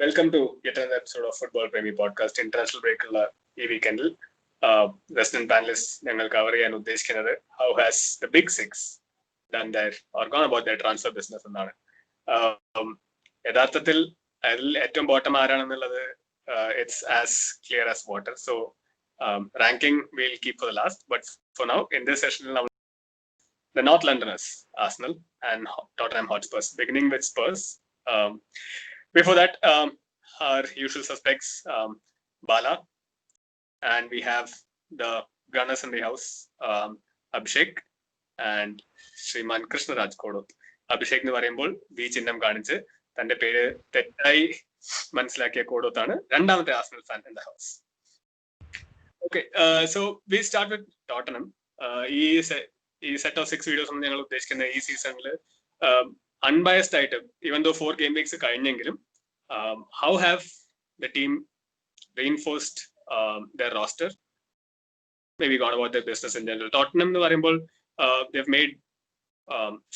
Welcome to yet another episode of Football Premi Podcast. International break ഈ വീക്കെൻഡിൽ resident panellist ഞങ്ങൾ cover ചെയ്യാൻ ഉദ്ദേശിക്കുന്നത് how has the big six done their or gone about their transfer business എന്നാണ്. യഥാർത്ഥത്തിൽ അതിൽ ഏറ്റവും ബോട്ടം ആരാണെന്നുള്ളത് it's as clear as water. So ranking will keep for the last, but for now in this സെഷനിൽ നമ്മൾ the North Londoners, Arsenal and Tottenham Hotspurs, beginning with Spurs. Before that, our usual suspects, Bala, and we have the gunners in the house, Abhishek and Shriman Krishnaraj Kodoth. Abhishek എന്ന് പറയുമ്പോൾ B ചിഹ്നം കാണിച്ച് തന്റെ പേര് തെറ്റായി മനസ്സിലാക്കിയ കോഡോത്താണ് രണ്ടാമത്തെ Arsenal fan in the house. Okay, so we start with Tottenham. ഈ സെറ്റ് ഓഫ് 6 വീഡിയോസ് ഞങ്ങൾ ഉദ്ദേശിക്കുന്ന ഈ സീസണിൽ അൺബയസ്ഡ് ആയിട്ട്, ഈവൻ ദോ 4 ഗെയിം വീക്സ് കഴിഞ്ഞെങ്കിലും, how have the team reinforced their roster, maybe gone about their business in general. Tottenham എന്ന് പറയുമ്പോൾ they've made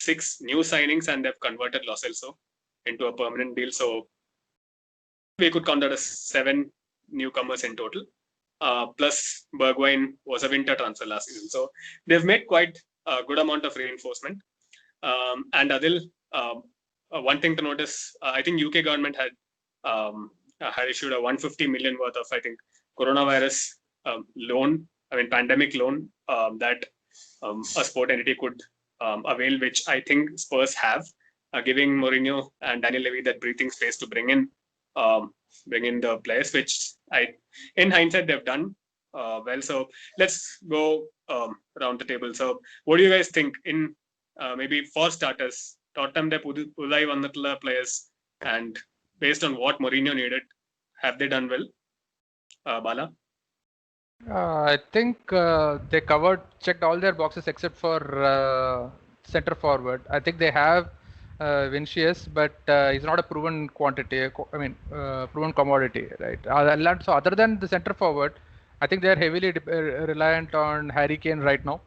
6 new signings and they've converted Lo Celso into a permanent deal, so we could count that as 7 newcomers in total, plus Bergwijn was a winter transfer last season, so they've made quite a good amount of reinforcement. And Adil, one thing to notice, I think UK government had issued a 150 million worth of, I think, coronavirus loan, pandemic loan that a sport entity could avail, which I think Spurs have, giving Mourinho and Daniel Levy that breathing space to bring in the players, which in hindsight they've done well. So let's go around the table. So what do you guys think, in maybe for starters, Tottenham de pudai vannattulla players, and based on what Mourinho needed, have they done well? Bala? I think they checked all their boxes except for center forward. I think they have Vinicius, but he's not a proven quantity. Proven commodity, right? So other than the center forward, I think they are heavily reliant on Harry Kane right now.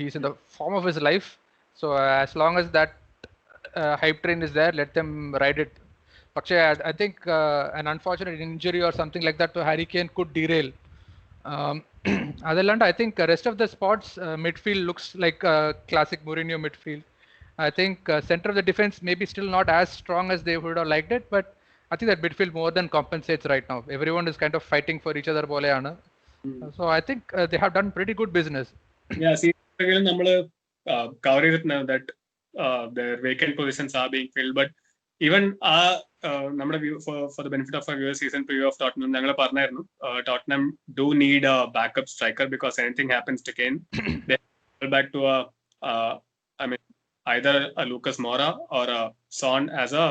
He's in the form of his life. So as long as that hype train is there, let them ride it. പക്ഷേ I think an unfortunate injury or something like that to Harry Kane could derail. അതല്ലാണ്ട് I think rest of the spots, midfield looks like a classic Mourinho midfield. I think center of the defense maybe still not as strong as they would have liked it, but I think that midfield more than compensates right now. Everyone is kind of fighting for each other പോലെയാണ്. So I think they have done pretty good business. Yeah, see, നമ്മൾ cover ചെയ്തിട്ടുണ്ട് that their vacant positions are being filled, but even നമ്മുടെ for the benefit of our viewers, season preview of Tottenham ഞങ്ങൾ പറഞ്ഞായിരുന്നു Tottenham do need a backup striker, because anything happens to Kane, they go back to either a Lucas Moura or a Son as a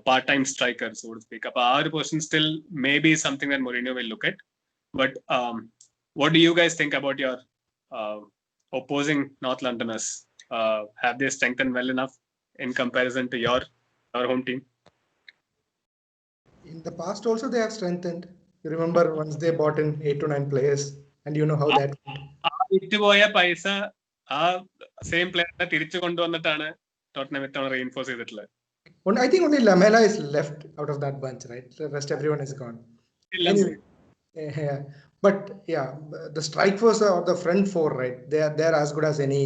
part-time striker, so to speak. Appa our position still may be something that Mourinho will look at, but what do you guys think about your opposing North Londoners? Have they strengthened well enough in comparison to your home team? In the past also they have strengthened. You remember once they bought in 8 to 9 players, and you know how that വിറ്റുപോയ പൈസ ആ same പ്ലെയറിനെ തിരിച്ചു കൊണ്ടുവന്നിട്ടാണ് Tottenham ഇത്തവണ reinforce ചെയ്തിട്ടുള്ളത്. I think only Lamela is left out of that bunch, right? The rest everyone is gone. Anyway, yeah. But yeah, the strike force or the front four, right? They are as good as any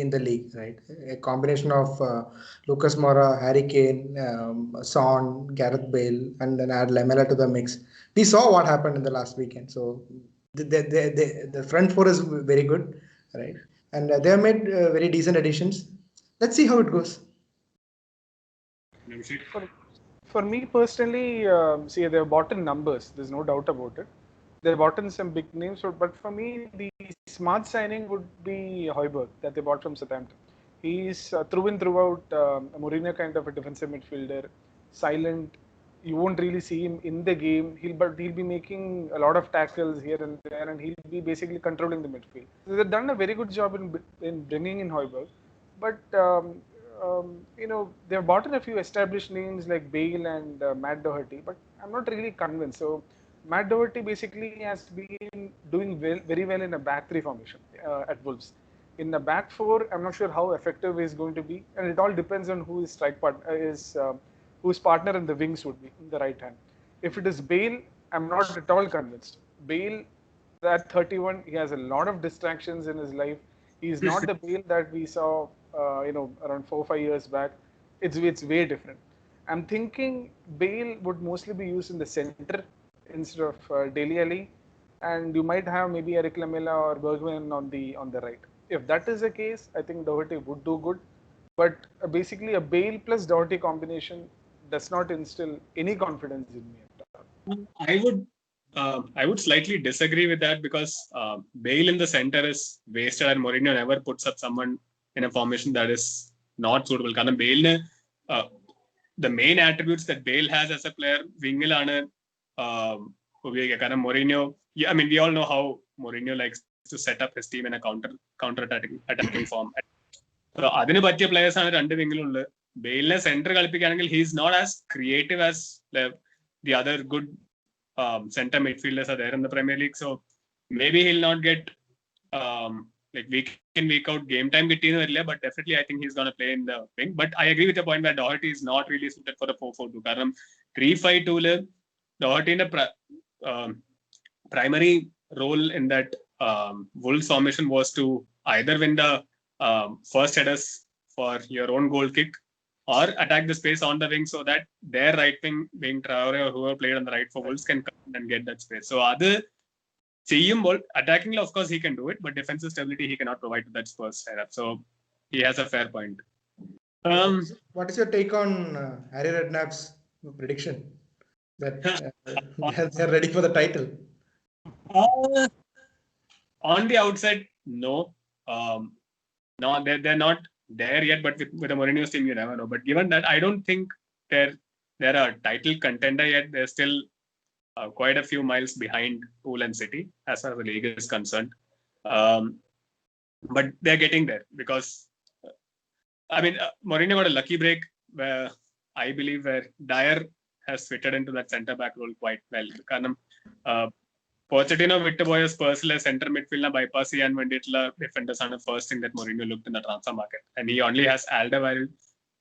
in the league, right? A combination of Lucas Moura, Harry Kane, Son, Gareth Bale, and then add Lamela to the mix. We saw what happened in the last weekend. So the front four is very good, right? And they have made very decent additions. Let's see how it goes. For me personally, see, they've bought in numbers. There's no doubt about it. They've bought in some big names, but for me, the smart signing would be Højbjerg that they bought from Southampton. He's through and throughout a Mourinho kind of a defensive midfielder, silent. You won't really see him in the game. He'll be making a lot of tackles here and there, and he'll be basically controlling the midfield. So they've done a very good job in bringing in Højbjerg, but they've bought in a few established names like Bale and Matt Doherty, but I'm not really convinced. So Matt Doherty basically has been doing very well in a back 3 formation at Wolves. In the back 4, I'm not sure how effective he's going to be, and it all depends on who his strike partner is, whose partner in the wings would be in the right hand. If it is Bale, I'm not at all convinced. Bale, at 31, he has a lot of distractions in his life. He's not the Bale that we saw, around 4 or 5 years back. It's way different. I'm thinking Bale would mostly be used in the center instead of Dele Alli, and you might have maybe Eric Lamela or Bergwijn on the right. If that is the case, I think Doherty would do good. But basically, a Bale plus Doherty combination does not instill any confidence in me at all. I would slightly disagree with that because Bale in the center is wasted, and Mourinho never puts up someone in a formation that is not suitable. Because Bale, the main attributes that Bale has as a player, wingilana Mourinho. Yeah, I mean, we all know how Mourinho likes to set up his team in a counter-attacking form. So, adinu pattiya players are rendu wingilullu. Bale center കളിപ്പിക്കുകയാണെങ്കിൽ he is not as creative as the other good center midfielders are there in the Premier League. So maybe he'll not get like week in week out game time കിട്ടിയെന്ന് വരില്ല, but definitely I think he's going to play in the wing. But I agree with the point that Doherty is not really suited for the 4-4-2 കാരണം 3-5-2 Doherty's primary role in that Wolves formation was to either win the first headers for your own goal kick or attack the space on the wing so that their right wing, being Traore or whoever played on the right for Wolves, can come and get that space. So attacking, of course, he can do it, but defensive stability he cannot provide to that Spurs setup. So he has a fair point. What is your take on Harry Redknapp's prediction that they're ready for the title? On the outside, no. No, they're not there yet, but with the Mourinho's team, you never know. But given that, I don't think they're a title contender yet. They're still quite a few miles behind Pool and City as far as the league is concerned. But they're getting there because, I mean, Mourinho got a lucky break where I believe where Dyer has fitted into that centre back role quite well. Pochettino വിട്ടുപോയ സ്പേഴ്സിലെ centre മിഡ്ഫീൽഡിനെ bypass ചെയ്യാൻ വേണ്ടിയിട്ടുള്ള defenders ആണ് first thing that Mourinho looked in the transfer market, and he only has Alderweireld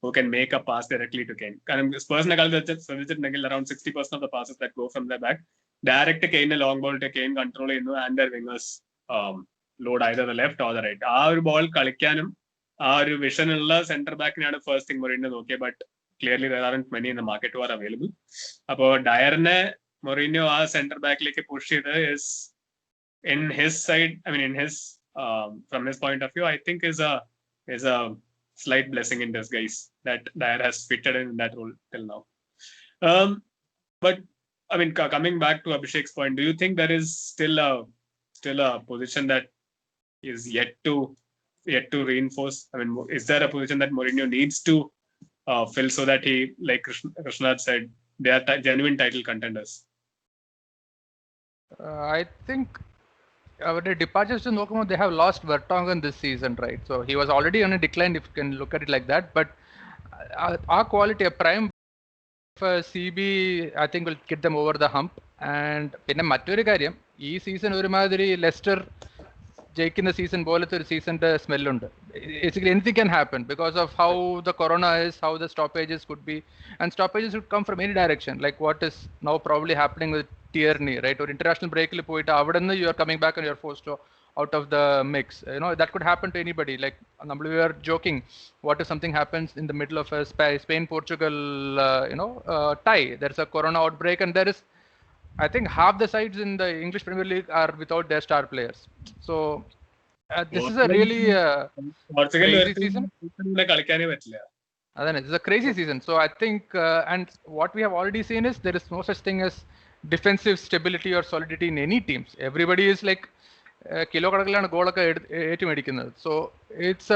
who can make a pass directly to Kane. കാരണം സ്പേഴ്സിനെ കളി ശ്രദ്ധിച്ചിട്ടുണ്ടെങ്കിൽ around 60% of the passes that go from the back direct Kane long ball to Kane control ചെയ്യുന്നു, and their wingers load either the left or the right. ആ ഒരു ball കളിക്കാനും ആ ഒരു vision ഉള്ള centre ബാക്കിനാണ് first thing Mourinho നോക്കിയത്, but clearly there aren't many in the market who are available. അപ്പോൾ ഡയറിനെ Mourinho center back like push is in his side. I mean, in his from his point of view, I think is a slight blessing in disguise that Dyer has fitted in that role till now. But I mean, coming back to Abhishek's point, do you think there is still a position that is yet to reinforce? I mean, is there a position that Mourinho needs to fill so that he, like Krishnad said, they are genuine title contenders? I think our departures to Nokomo, they have lost Vertonghen this season, right? So he was already on a decline, if you can look at it like that. But our quality, a prime for CB, I think will get them over the hump. And പിന്നെ മറ്റൊരു കാര്യം, ഈ season ഒരുമാതിരി Leicester ജയിക്കുന്ന season പോലത്തെ ഒരു സീസണിന്റെ സ്മെല്ലുണ്ട്. Basically anything can happen because of how the corona is, how the stoppages could be, and stoppages would come from any direction, like what is now probably happening with Tierney, right? Or international break il poയിട്ട് avidannu you are coming back and you are forced to out of the mix. You know, that could happen to anybody. Like we were joking, what if something happens in the middle of a Spain-Portugal tie? There's a corona outbreak, and there is, I think, half the sides in the English Premier League are without their star players. So this is a really crazy season. It's a crazy season. So I think, and what we have already seen is there is no such thing as defensive stability or solidity in any teams. Everybody is like kilo kadakilana goal okka etu medikkunnathu. So it's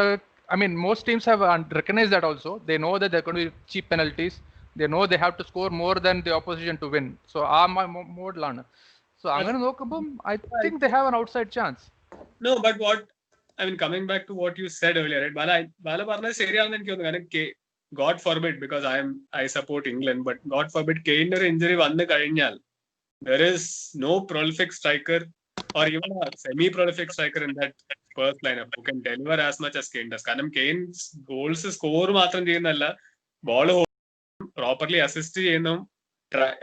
I mean, most teams have recognized that also. They know that there are going to be cheap penalties. They know they have to score more than the opposition to win. So mode lana. So angane nokkumbom I think they have an outside chance. No, but what I mean, coming back to what you said earlier, right? Bala parna seriyannu enikku thonnu. God forbid, because I support England, but God forbid Kane injury vannu kazhinjal, there is no prolific striker or even a semi-prolific striker in that first lineup who can deliver as much as Kane does. കാരണം Kane's goals score മാത്രം ചെയ്യുന്നല്ല, ball properly assist ചെയ്യുന്നതും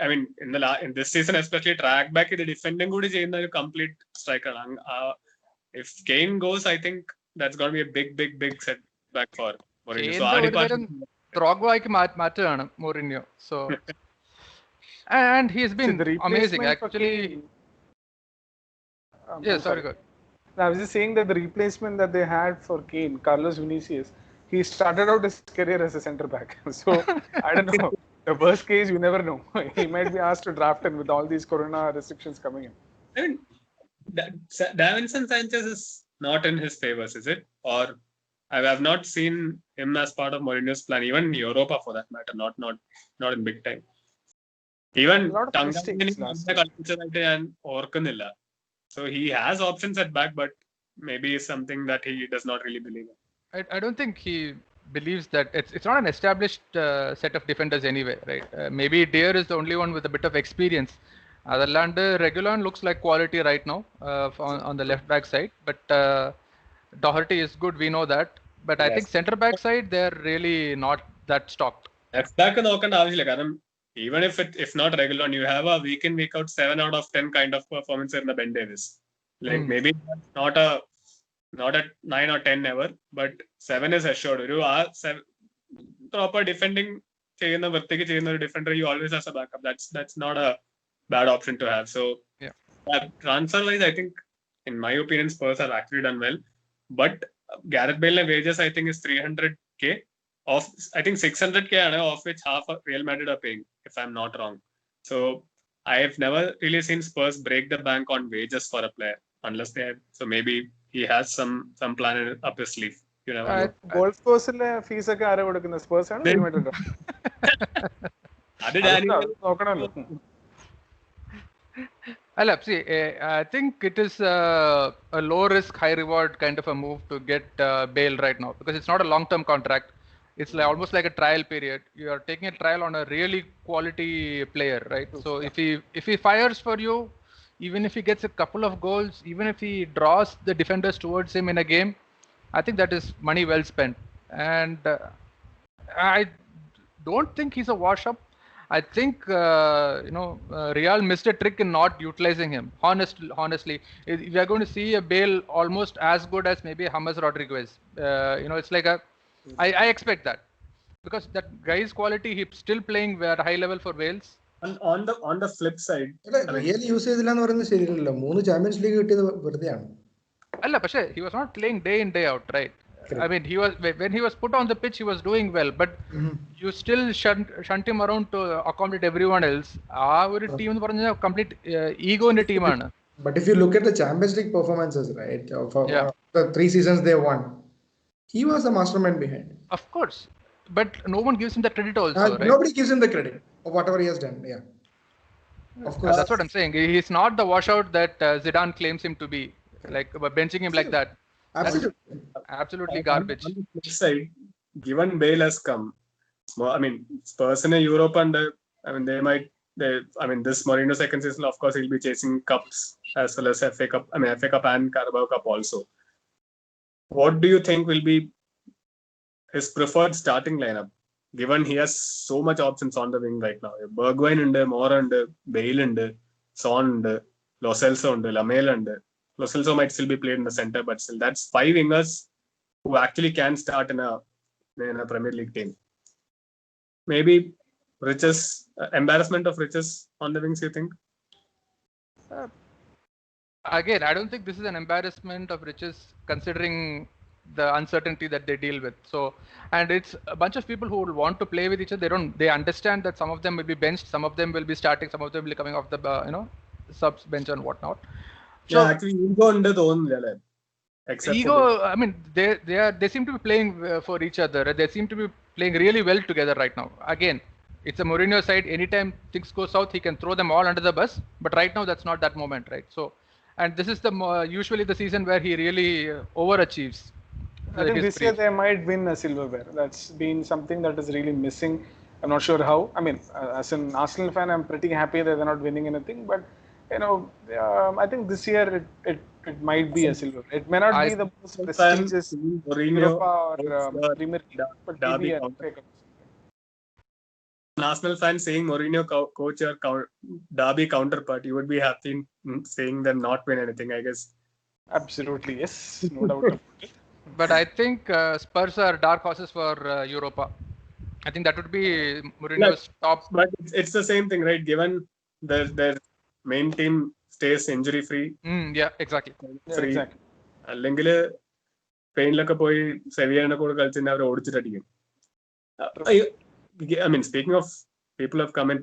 I mean in this season especially track back the defending കൂടി ചെയ്യുന്ന ഒരു complete striker ആണ്. If Kane goes, I think that's going to be a big setback for Mourinho. So Drogba-ക്ക് മാറ്റുകയാണ് Mourinho. So and he's been amazing actually. Yeah, sorry, go ahead. I was just saying that the replacement that they had for Kane, Carlos Vinicius, he started out his career as a centre back. So I don't know. The worst case, you never know. He might be asked to draft him with all these corona restrictions coming in. I mean, Davinson Sanchez is not in his favors, is it? Or I have not seen him as part of Mourinho's plan, even in Europa for that matter, not in big time. Even and Orkanilla. So he has options at back, but maybe it's something that he does not really believe in. I don't think he believes that it's not an established set of defenders anyway, right? Maybe Dier is the only one with a bit of experience. Otherland, Reguilon looks like quality right now on the left back side, but Doherty is good, we know that. But I think centre back side, they're really not that stocked. Left back even if not Reguilon, you have a week in, week out 7 out of 10 kind of performance in the Ben Davis. Like maybe not a 9 or 10 ever, but 7 is assured. Proper defending defender, you always have a backup. That's not a bad option to have. So transfer wise, I think in my opinion Spurs have actually done well. But Gareth Bale wages I think is 300k. Of I think 600k of which half of Real Madrid are paying, if I'm not wrong. So I have never really seen Spurs break the bank on wages for a player unless they have. So maybe he has some plan up his sleeve. You never know. Golf course fees ഒക്കെ ആരെ കൊടുക്കുന്ന Spurs ആണ് Real Madrid. അത് Daniel നോക്കണമല്ലോ. See, I think it is a low risk, high reward kind of a move to get Bale right now because it's not a long term contract. It's like almost like a trial period. You are taking a trial on a really quality player, right? So if he fires for you, even if he gets a couple of goals, even if he draws the defenders towards him in a game, I think that is money well spent. And I don't think he's a wash up. I think Real missed a trick in not utilizing him. Honestly, we are going to see a Bale almost as good as maybe James Rodriguez. It's like I expect that because that guy's quality, he's still playing at a high level for Wales. And on the flip side, real usage illa nu parayunnu seriyalla 3 Champions League kittiyadu verudeyaanu. Alla പക്ഷേ he was not playing day in day out, right? Correct. I mean, when he was put on the pitch, he was doing well, but you still shunt him around to accommodate everyone else. ആ ഒരു team എന്ന് പറഞ്ഞാൽ complete ഈഗോന്റെ ടീമാണ്. But if you look at the Champions League performances, right, of the 3 seasons they won, he was the mastermind behind. Of course, but no one gives him the credit also, right? Nobody gives him the credit of whatever he has done. Yeah, of course. That's what I'm saying. He's not the washout that Zidane claims him to be. Like benching him like that. Absolutely garbage. On the flip side, given Bale has come, I mean, Spurs in Europe and I mean this Mourinho second season, of course, he'll be chasing cups as well as FA Cup. I mean, FA Cup and Carabao Cup also. What do you think will be his preferred starting lineup? Given he has so much options on the wing right now. Bergwijn and Moura and Bale and Son and Lo Celso and Lamela and Lo Celso might still be played in the center, but still that's 5 wingers who actually can start in a Premier League team. Maybe Riches, embarrassment of Riches on the wings, you think? Again, I don't think this is an embarrassment of Riches considering the uncertainty that they deal with. So, and it's a bunch of people who will want to play with each other. They understand that some of them will be benched, some of them will be starting, some of them will be coming off the subs bench and whatnot. So, yeah, actually, ego under the own level. Ego, I mean, they seem to be playing for each other. They seem to be playing really well together right now. Again, it's a Mourinho side. Anytime things go south, he can throw them all under the bus. But right now, that's not that moment, right? So, and this is usually the season where he really overachieves. I think this year they might win a silverware. That's been something that is really missing. I'm not sure how. I mean, as an Arsenal fan, I'm pretty happy that they're not winning anything. But I think this year it might be a silver. It may not be the most prestigious Europa or Premier League, but maybe a an Arsenal fan saying Mourinho coach or Derby counterpart, you would be happy saying them not win anything, I guess. Absolutely, yes, no doubt about it. But I think Spurs are dark horses for Europa. I think that would be Mourinho's top. But it's the same thing, right? Given their main team stays injury free. Yeah, exactly. Yeah, exactly. അല്ലെങ്കിൽ സ്പെയിനിലൊക്കെ പോയി സെവിയനെ കൂടെ കളിച്ചിട്ട് അവരെ ഓടിച്ചിട്ടടിക്കും. I mean, speaking of people who have come in,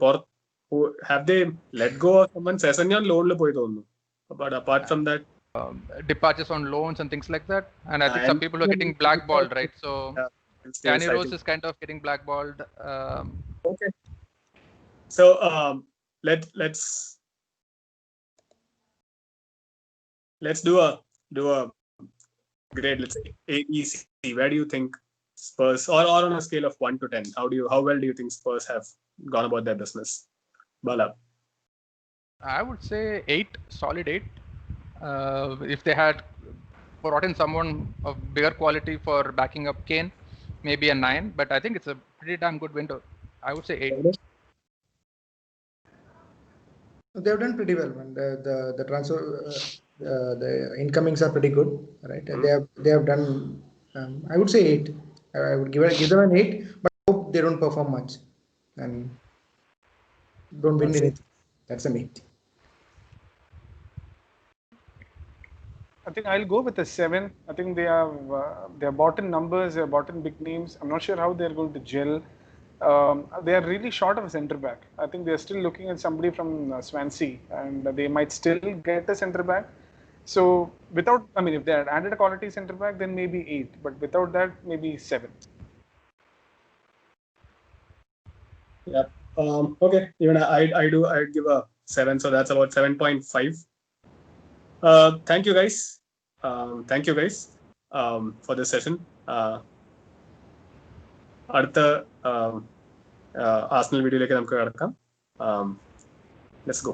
who have they let go of someone? Sessegnon loan പോയി തോന്നുന്നു. But apart from that, departures on loans and things like that, and I think some people are getting blackballed, right? So Danny Rose is kind of getting blackballed. Okay. So let's do a grade. Let's say AEC. Where do you think Spurs, or on a scale of 1 to 10, how well do you think Spurs have gone about their business? Bala. I would say 8, solid 8. If they had brought in someone of bigger quality for backing up Kane, maybe a 9. But I think it's a pretty damn good window. I would say 8. They've done pretty well, man. The transfer, the incomings are pretty good, right? Mm-hmm. They have done. I would say 8. I would give them an 8, but I hope they don't perform much and don't win anything. That's an 8. I think I'll go with a 7. I think they have bought in numbers, they have bought in big names. I'm not sure how they're going to gel. They are really short of a centre back. I think they're still looking at somebody from Swansea, and they might still get a centre back. So if they had added a quality centre back, then maybe 8. But without that, maybe 7. Yeah. Okay. Even I'd give a 7. So that's about 7.5. Thank you guys. For this session. അടുത്ത Arsenal വീഡിയോയിലേക്ക് നമുക്ക് കടക്കാം. Let's go.